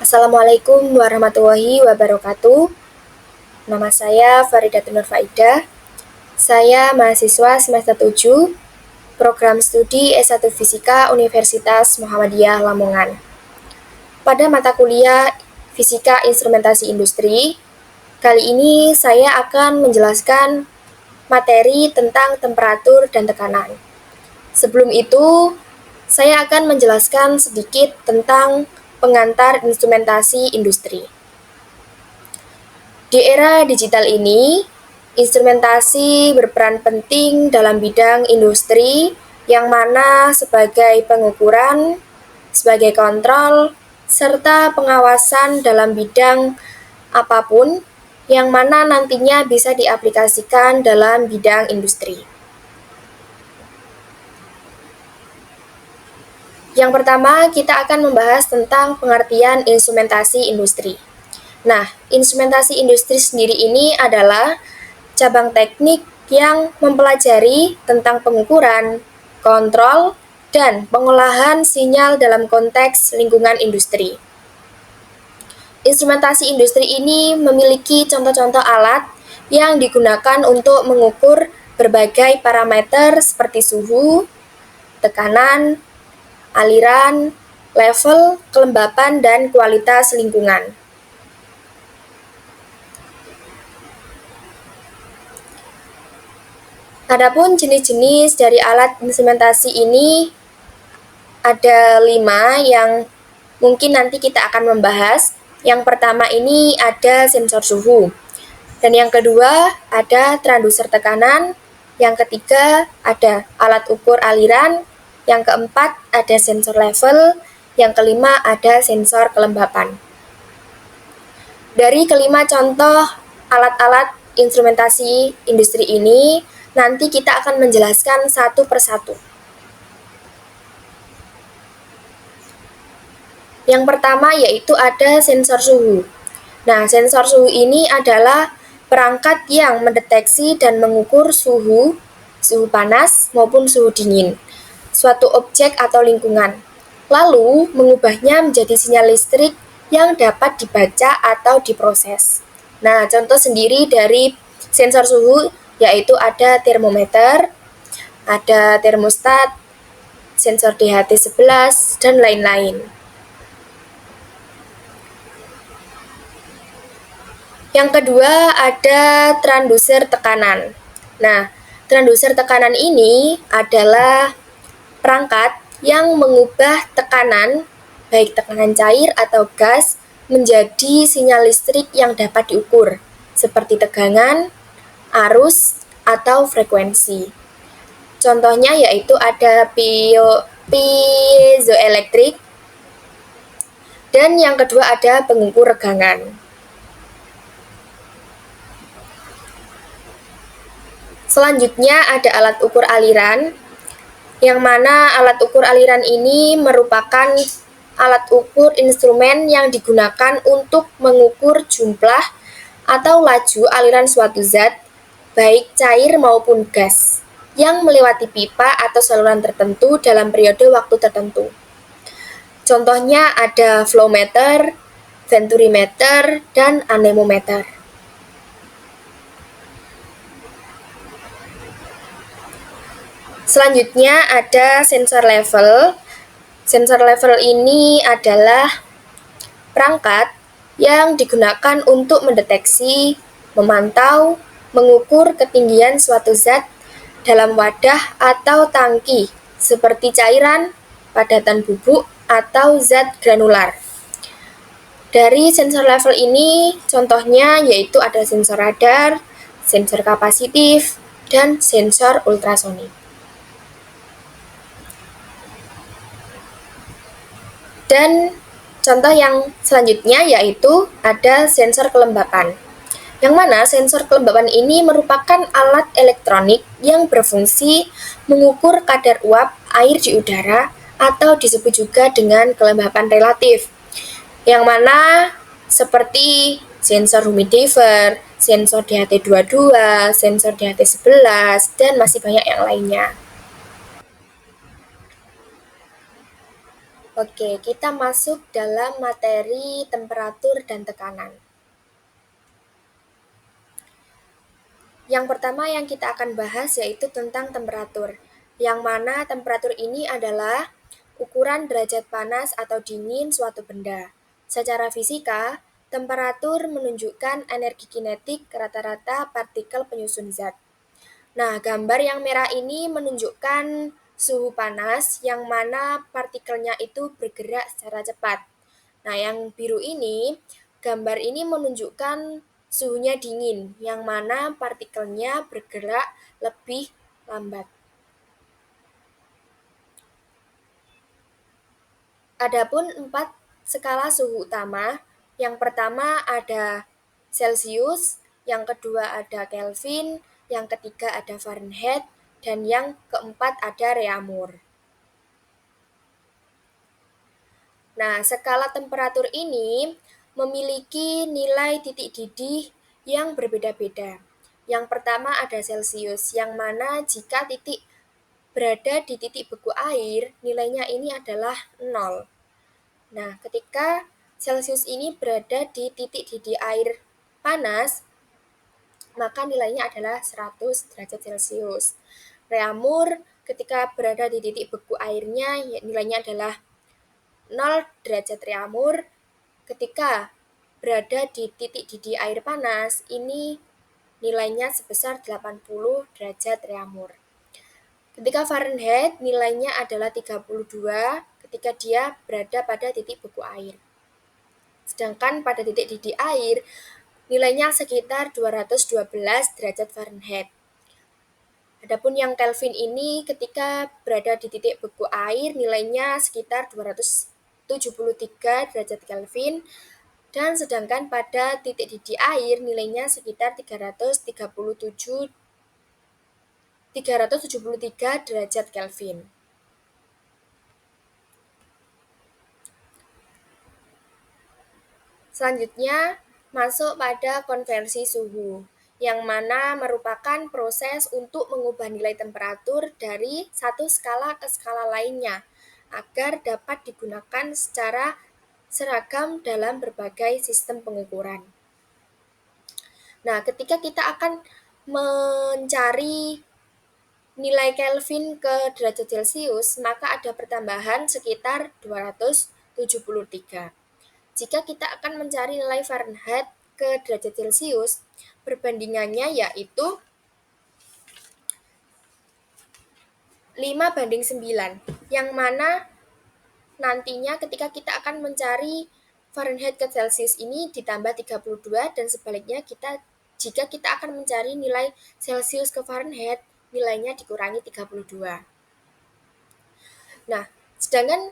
Assalamualaikum warahmatullahi wabarakatuh. Nama saya Faridatun Nur Faidah. Saya mahasiswa semester 7, program studi S1 Fisika Universitas Muhammadiyah Lamongan. Pada mata kuliah Fisika Instrumentasi Industri, kali ini saya akan menjelaskan materi tentang temperatur dan tekanan. Sebelum itu, saya akan menjelaskan sedikit tentang pengantar instrumentasi industri. Di era digital ini, instrumentasi berperan penting dalam bidang industri yang mana sebagai pengukuran, sebagai kontrol, serta pengawasan dalam bidang apapun yang mana nantinya bisa diaplikasikan dalam bidang industri. Yang pertama, kita akan membahas tentang pengertian instrumentasi industri. Nah, instrumentasi industri sendiri ini adalah cabang teknik yang mempelajari tentang pengukuran, kontrol, dan pengolahan sinyal dalam konteks lingkungan industri. Instrumentasi industri ini memiliki contoh-contoh alat yang digunakan untuk mengukur berbagai parameter seperti suhu, tekanan, aliran, level, kelembapan, dan kualitas lingkungan. Adapun jenis-jenis dari alat instrumentasi ini ada 5 yang mungkin nanti kita akan membahas. Yang pertama ini ada sensor suhu. Dan yang kedua ada transduser tekanan. Yang ketiga ada alat ukur aliran. Yang keempat ada sensor level. Yang kelima ada sensor kelembapan. Dari kelima contoh alat-alat instrumentasi industri ini, nanti kita akan menjelaskan satu persatu. Yang pertama yaitu ada sensor suhu. Nah, sensor suhu ini adalah perangkat yang mendeteksi dan mengukur suhu panas maupun suhu dingin, suatu objek atau lingkungan, lalu mengubahnya menjadi sinyal listrik yang dapat dibaca atau diproses. Nah, contoh sendiri dari sensor suhu yaitu ada termometer, ada termostat, sensor DHT11, dan lain-lain. Yang kedua ada transduser tekanan. Nah, transduser tekanan ini adalah perangkat yang mengubah tekanan, baik tekanan cair atau gas, menjadi sinyal listrik yang dapat diukur, seperti tegangan, arus, atau frekuensi. Contohnya yaitu ada piezoelektrik, dan yang kedua ada pengukur regangan. Selanjutnya ada alat ukur aliran, yang mana alat ukur aliran ini merupakan alat ukur instrumen yang digunakan untuk mengukur jumlah atau laju aliran suatu zat, baik cair maupun gas, yang melewati pipa atau saluran tertentu dalam periode waktu tertentu. Contohnya ada flowmeter, venturimeter, dan anemometer. Selanjutnya ada sensor level. Sensor level ini adalah perangkat yang digunakan untuk mendeteksi, memantau, mengukur ketinggian suatu zat dalam wadah atau tangki seperti cairan, padatan bubuk, atau zat granular. Dari sensor level ini contohnya yaitu ada sensor radar, sensor kapasitif, dan sensor ultrasonik. Dan contoh yang selanjutnya yaitu ada sensor kelembapan, yang mana sensor kelembapan ini merupakan alat elektronik yang berfungsi mengukur kadar uap air di udara atau disebut juga dengan kelembapan relatif, yang mana seperti sensor humidifier, sensor DHT22, sensor DHT11, dan masih banyak yang lainnya. Oke, kita masuk dalam materi temperatur dan tekanan. Yang pertama yang kita akan bahas yaitu tentang temperatur, yang mana temperatur ini adalah ukuran derajat panas atau dingin suatu benda. Secara fisika, temperatur menunjukkan energi kinetik rata-rata partikel penyusun zat. Nah, gambar yang merah ini menunjukkan suhu panas yang mana partikelnya itu bergerak secara cepat. Nah, yang biru ini, gambar ini menunjukkan suhunya dingin, yang mana partikelnya bergerak lebih lambat. Adapun 4 skala suhu utama, yang pertama ada Celsius, yang kedua ada Kelvin, yang ketiga ada Fahrenheit, dan yang keempat ada Reaumur. Nah, skala temperatur ini memiliki nilai titik didih yang berbeda-beda. Yang pertama ada Celsius, yang mana jika titik berada di titik beku air, nilainya ini adalah 0. Nah, ketika Celsius ini berada di titik didih air panas, maka nilainya adalah 100 derajat Celcius. Reaumur ketika berada di titik beku airnya, nilainya adalah 0 derajat reaumur. Ketika berada di titik didih air panas, ini nilainya sebesar 80 derajat reaumur. Ketika Fahrenheit nilainya adalah 32 ketika dia berada pada titik beku air. Sedangkan pada titik didih air nilainya sekitar 212 derajat Fahrenheit. Adapun yang Kelvin ini ketika berada di titik beku air nilainya sekitar 273 derajat Kelvin, dan sedangkan pada titik didih air nilainya sekitar 373 derajat Kelvin. Selanjutnya, masuk pada konversi suhu, yang mana merupakan proses untuk mengubah nilai temperatur dari satu skala ke skala lainnya, agar dapat digunakan secara seragam dalam berbagai sistem pengukuran. Nah, ketika kita akan mencari nilai Kelvin ke derajat Celcius, maka ada pertambahan sekitar 273. Jika kita akan mencari nilai Fahrenheit ke derajat Celcius, perbandingannya yaitu 5:9, yang mana nantinya ketika kita akan mencari Fahrenheit ke Celcius ini ditambah 32 dan sebaliknya jika kita akan mencari nilai Celcius ke Fahrenheit, nilainya dikurangi 32. Nah, sedangkan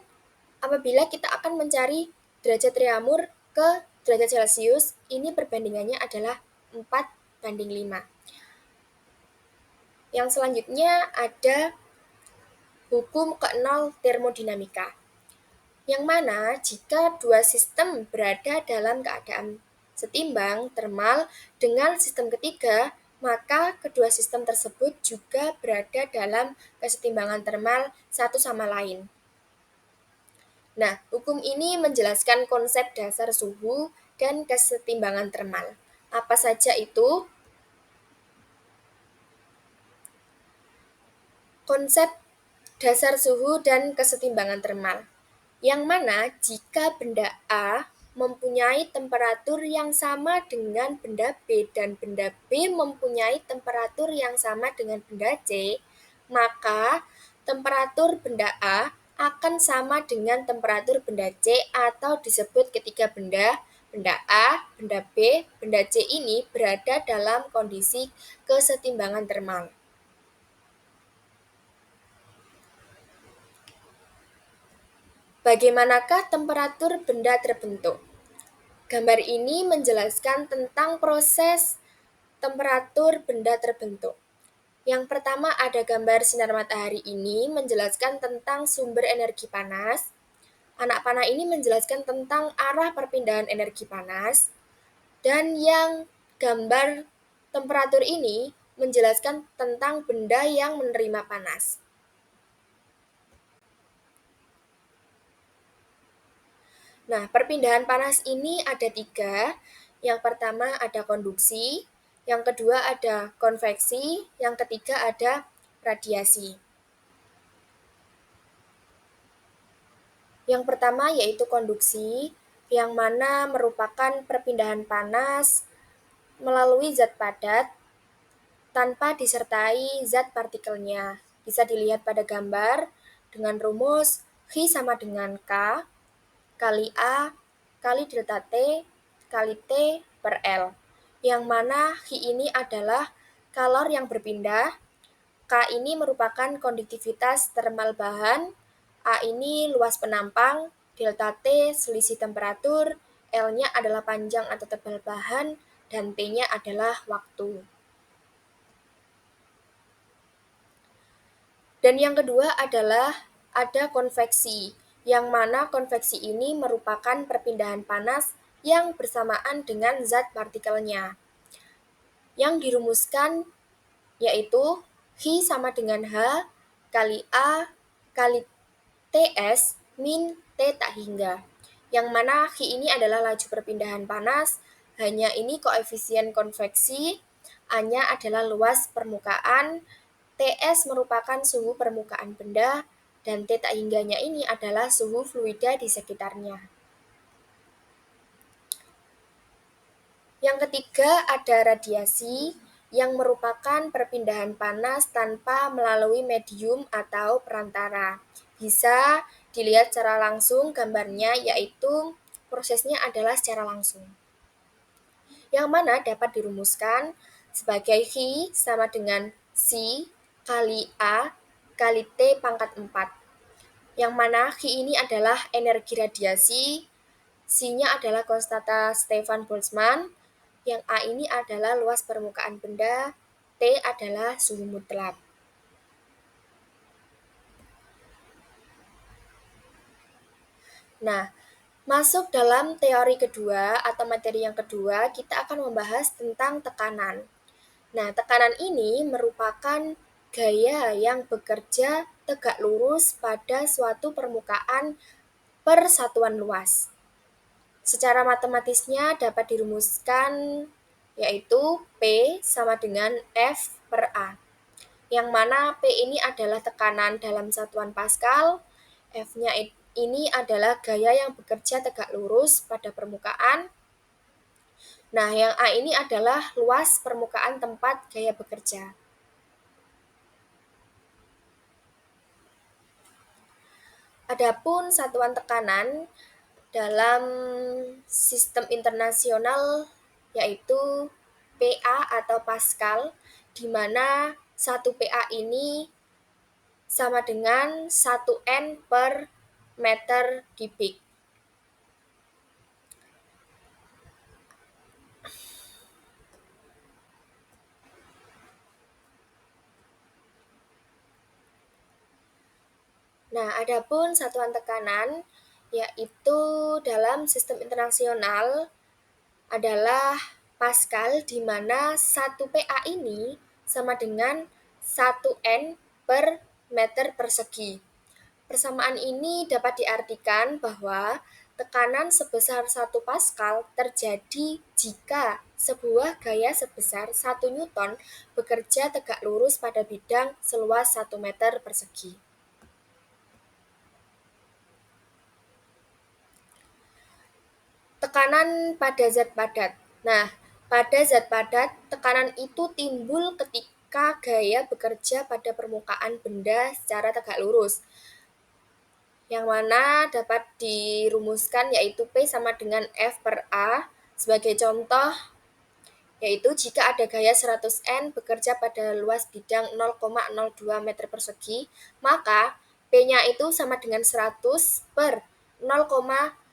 apabila kita akan mencari derajat reaumur ke derajat Celcius, ini perbandingannya adalah 4:5. Yang selanjutnya ada hukum ke-0 termodinamika, yang mana jika dua sistem berada dalam keadaan setimbang termal dengan sistem ketiga, maka kedua sistem tersebut juga berada dalam kesetimbangan termal satu sama lain. Nah, hukum ini menjelaskan konsep dasar suhu dan kesetimbangan termal. Apa saja itu? Konsep dasar suhu dan kesetimbangan termal, yang mana jika benda A mempunyai temperatur yang sama dengan benda B dan benda B mempunyai temperatur yang sama dengan benda C, maka temperatur benda A akan sama dengan temperatur benda C atau disebut ketiga benda A, benda B, benda C ini berada dalam kondisi kesetimbangan termal. Bagaimanakah temperatur benda terbentuk? Gambar ini menjelaskan tentang proses temperatur benda terbentuk. Yang pertama ada gambar sinar matahari ini menjelaskan tentang sumber energi panas. Anak panah ini menjelaskan tentang arah perpindahan energi panas. Dan yang gambar temperatur ini menjelaskan tentang benda yang menerima panas. Nah, perpindahan panas ini ada 3. Yang pertama ada konduksi, yang kedua ada konveksi, yang ketiga ada radiasi. Yang pertama yaitu konduksi, yang mana merupakan perpindahan panas melalui zat padat tanpa disertai zat partikelnya. Bisa dilihat pada gambar dengan rumus Q sama dengan K kali A kali delta T kali T per L. Yang mana Q ini adalah kalor yang berpindah, K ini merupakan konduktivitas termal bahan, A ini luas penampang, delta T selisih temperatur, L-nya adalah panjang atau tebal bahan, dan T-nya adalah waktu. Dan yang kedua adalah ada konveksi, yang mana konveksi ini merupakan perpindahan panas yang bersamaan dengan zat partikelnya. Yang dirumuskan yaitu Q sama dengan H kali A kali TS min T tak hingga. Yang mana Q ini adalah laju perpindahan panas, hanya ini koefisien konveksi, A-nya adalah luas permukaan, TS merupakan suhu permukaan benda, dan T tak hingganya ini adalah suhu fluida di sekitarnya. Yang ketiga ada radiasi, yang merupakan perpindahan panas tanpa melalui medium atau perantara. Bisa dilihat secara langsung gambarnya, yaitu prosesnya adalah secara langsung. Yang mana dapat dirumuskan sebagai Q sama dengan C kali A kali T pangkat 4. Yang mana Q ini adalah energi radiasi, C-nya adalah konstanta Stefan Boltzmann, yang A ini adalah luas permukaan benda, T adalah suhu mutlak. Nah, masuk dalam teori kedua atau materi yang kedua, kita akan membahas tentang tekanan. Nah, tekanan ini merupakan gaya yang bekerja tegak lurus pada suatu permukaan per satuan luas. Secara matematisnya dapat dirumuskan yaitu P sama dengan F per A. Yang mana P ini adalah tekanan dalam satuan Pascal, F-nya ini adalah gaya yang bekerja tegak lurus pada permukaan. Nah, yang A ini adalah luas permukaan tempat gaya bekerja. Adapun satuan tekanan dalam sistem internasional yaitu PA atau Pascal, di mana 1 PA ini sama dengan 1 N per meter kubik. Nah, adapun satuan tekanan yaitu dalam sistem internasional adalah Pascal, di mana 1 PA ini sama dengan 1 N per meter persegi. Persamaan ini dapat diartikan bahwa tekanan sebesar 1 Pascal terjadi jika sebuah gaya sebesar 1 Newton bekerja tegak lurus pada bidang seluas 1 meter persegi. Tekanan pada zat padat. Nah, pada zat padat, tekanan itu timbul ketika gaya bekerja pada permukaan benda secara tegak lurus, yang mana dapat dirumuskan yaitu P sama dengan F per A. Sebagai contoh, yaitu jika ada gaya 100 N bekerja pada luas bidang 0,02 meter persegi, maka P-nya itu sama dengan 100 per 0,02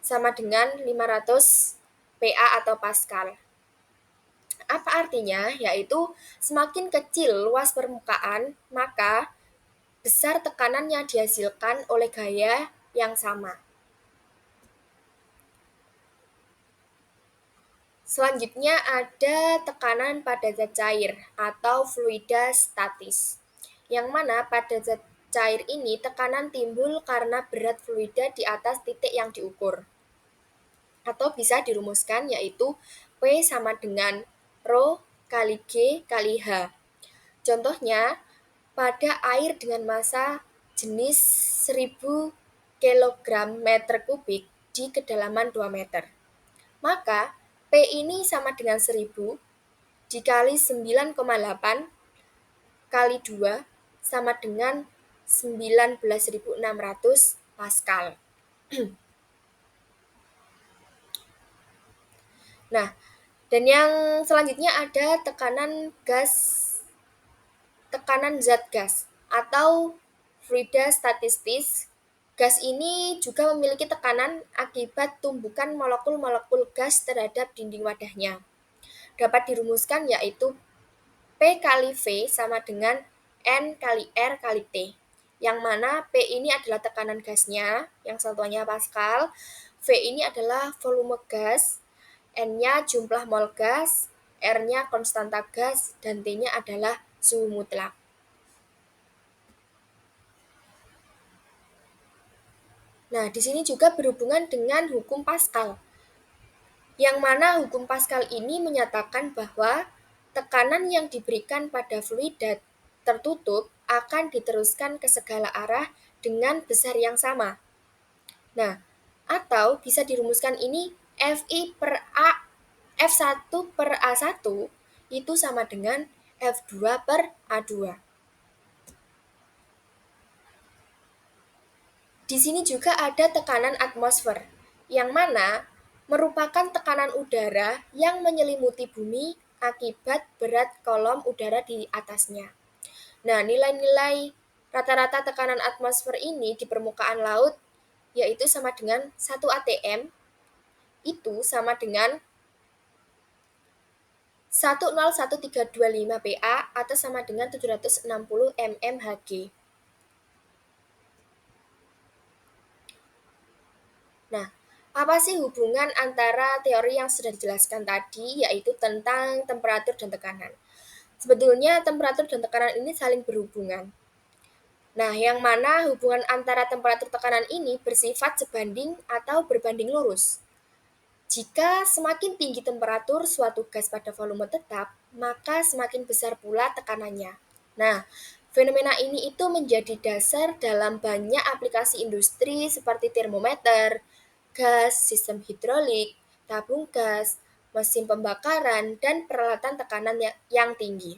sama dengan 500 PA atau Pascal. Apa artinya? Yaitu semakin kecil luas permukaan, maka besar tekanan yang dihasilkan oleh gaya yang sama. Selanjutnya ada tekanan pada zat cair atau fluida statis, yang mana pada zat cair ini tekanan timbul karena berat fluida di atas titik yang diukur. Atau bisa dirumuskan yaitu P sama dengan Rho kali G kali H. Contohnya, pada air dengan massa jenis 1000 kg meter kubik di kedalaman 2 meter. Maka P ini sama dengan 1000 dikali 9,8 kali 2 sama dengan 19.600 Pascal. Nah, dan yang selanjutnya ada tekanan zat gas atau fluida statistis. Gas ini juga memiliki tekanan akibat tumbukan molekul-molekul gas terhadap dinding wadahnya. Dapat dirumuskan yaitu P kali V sama dengan N kali R kali T. Yang mana P ini adalah tekanan gasnya, yang satuannya Pascal. V ini adalah volume gas, N-nya jumlah mol gas, R-nya konstanta gas, dan T-nya adalah suhu mutlak. Nah, di sini juga berhubungan dengan hukum Pascal. Yang mana hukum Pascal ini menyatakan bahwa tekanan yang diberikan pada fluida tertutup akan diteruskan ke segala arah dengan besar yang sama. Nah, atau bisa dirumuskan ini F1 per A1 itu sama dengan F2 per A2. Di sini juga ada tekanan atmosfer, yang mana merupakan tekanan udara yang menyelimuti bumi akibat berat kolom udara di atasnya. Nah, nilai-nilai rata-rata tekanan atmosfer ini di permukaan laut yaitu sama dengan 1 atm itu sama dengan 101.325 PA atau sama dengan 760 mmHg. Nah, apa sih hubungan antara teori yang sudah dijelaskan tadi, yaitu tentang temperatur dan tekanan? Sebetulnya temperatur dan tekanan ini saling berhubungan. Nah, yang mana hubungan antara temperatur tekanan ini bersifat sebanding atau berbanding lurus. Jika semakin tinggi temperatur suatu gas pada volume tetap, maka semakin besar pula tekanannya. Nah, fenomena ini itu menjadi dasar dalam banyak aplikasi industri seperti termometer, gas, sistem hidrolik, tabung gas, mesin pembakaran, dan peralatan tekanan yang tinggi.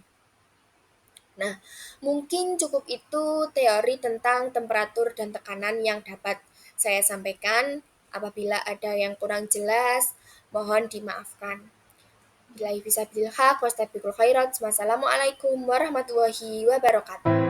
Nah, mungkin cukup itu teori tentang temperatur dan tekanan yang dapat saya sampaikan. Apabila ada yang kurang jelas, mohon dimaafkan. Billahi fisabilillah, wastabiqul khairat. Wassalamualaikum warahmatullahi wabarakatuh.